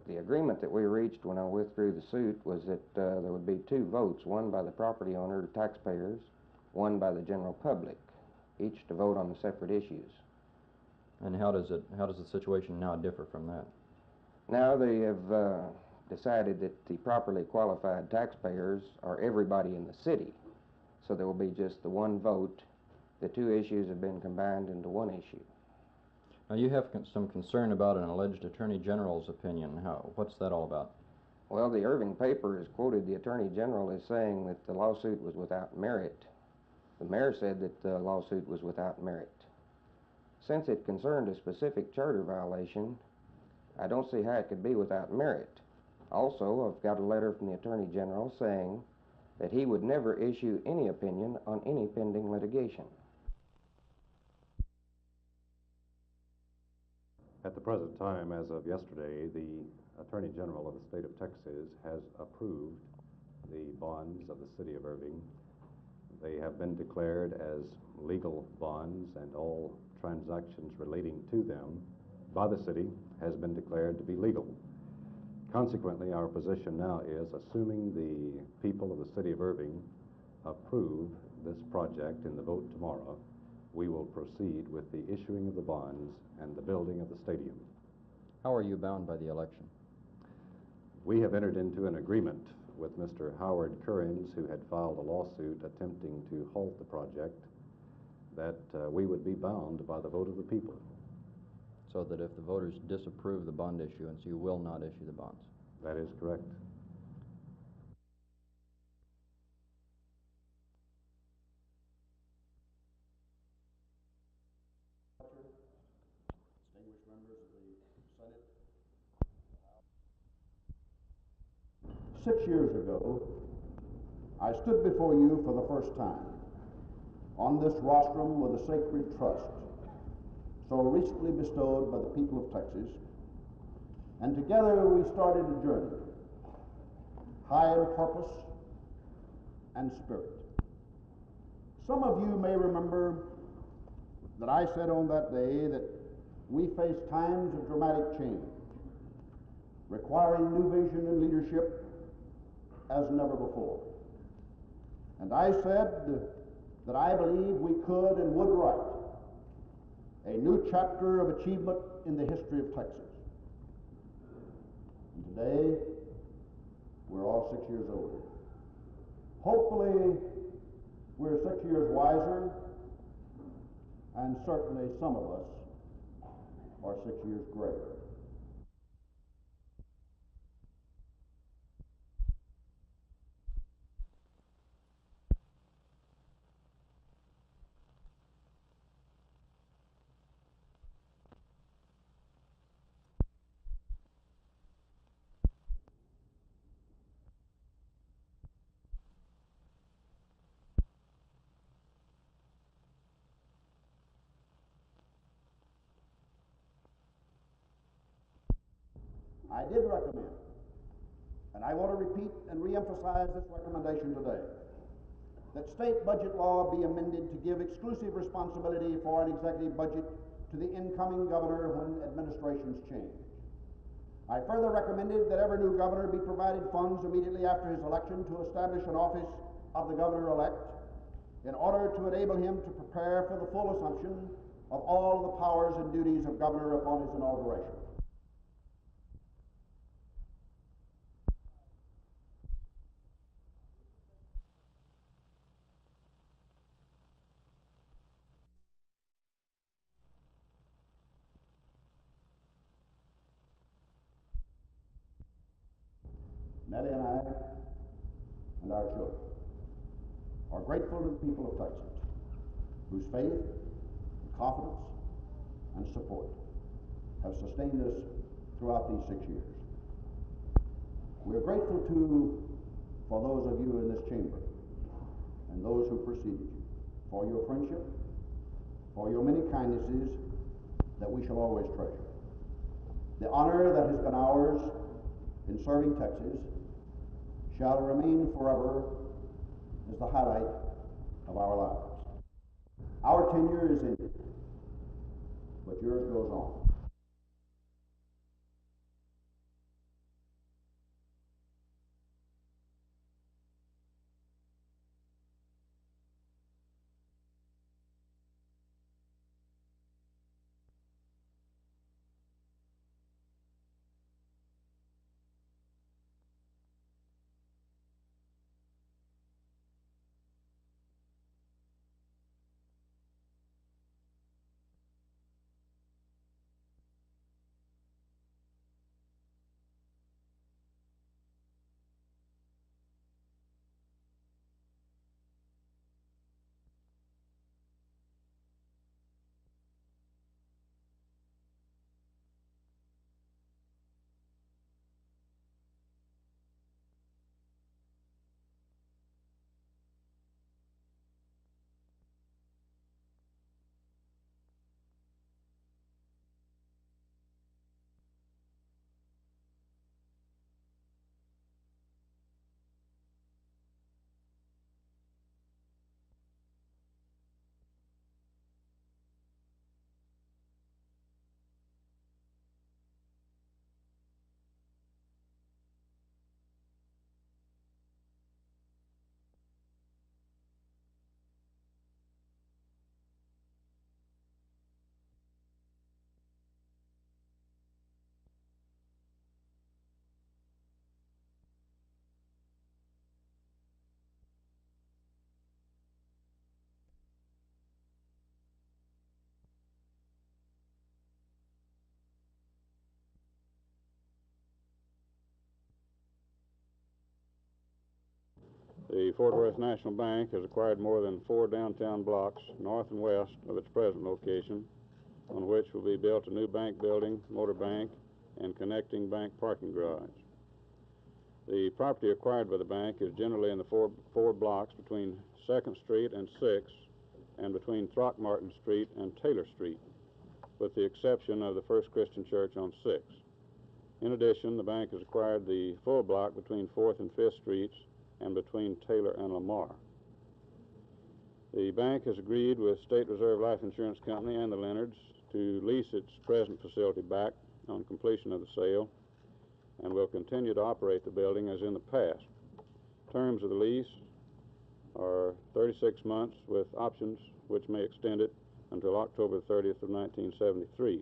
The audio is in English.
The agreement that we reached when I withdrew the suit was that there would be two votes, one by the property owner, taxpayers, one by the general public, each to vote on the separate issues. And how does the situation now differ from that? Now they have decided that the properly qualified taxpayers are everybody in the city, so there will be just the one vote. The two issues have been combined into one issue. Now you have some concern about an alleged Attorney General's opinion. What's that all about? Well, the Irving paper has quoted the Attorney General as saying that the lawsuit was without merit. The mayor said that the lawsuit was without merit. Since it concerned a specific charter violation, I don't see how it could be without merit. Also, I've got a letter from the Attorney General saying that he would never issue any opinion on any pending litigation. At the present time, as of yesterday, the Attorney General of the state of Texas has approved the bonds of the city of Irving. They have been declared as legal bonds, and all transactions relating to them by the city has been declared to be legal. Consequently, our position now is, assuming the people of the city of Irving approve this project in the vote tomorrow, we will proceed with the issuing of the bonds and the building of the stadium. How are you bound by the election? We have entered into an agreement with Mr. Howard Currens, who had filed a lawsuit attempting to halt the project, that we would be bound by the vote of the people. So that if the voters disapprove the bond issuance, you will not issue the bonds? That is correct. Distinguished members of the Senate. 6 years ago, I stood before you for the first time on this rostrum with a sacred trust so recently bestowed by the people of Texas, and together we started a journey high in purpose and spirit. Some of you may remember that I said on that day that we face times of dramatic change, requiring new vision and leadership as never before. And I said that I believe we could and would write a new chapter of achievement in the history of Texas. And today, we're all 6 years older. Hopefully, we're 6 years wiser, and certainly some of us are 6 years greater. I did recommend, and I want to repeat and re-emphasize this recommendation today, that state budget law be amended to give exclusive responsibility for an executive budget to the incoming governor when administrations change. I further recommended that every new governor be provided funds immediately after his election to establish an office of the governor-elect in order to enable him to prepare for the full assumption of all the powers and duties of governor upon his inauguration. Nellie and I and our children are grateful to the people of Texas, whose faith, confidence, and support have sustained us throughout these 6 years. We are grateful for those of you in this chamber and those who preceded you, for your friendship, for your many kindnesses that we shall always treasure. The honor that has been ours in serving Texas shall remain forever as the highlight of our lives. Our tenure is ended, but yours goes on. The Fort Worth National Bank has acquired more than 4 downtown blocks north and west of its present location, on which will be built a new bank building, motor bank, and connecting bank parking garage. The property acquired by the bank is generally in the four blocks between 2nd Street and 6th, and between Throckmorton Street and Taylor Street, with the exception of the First Christian Church on 6th. In addition, the bank has acquired the full block between 4th and 5th Streets and between Taylor and Lamar. The bank has agreed with State Reserve Life Insurance Company and the Leonards to lease its present facility back on completion of the sale, and will continue to operate the building as in the past. Terms of the lease are 36 months with options which may extend it until October 30th of 1973.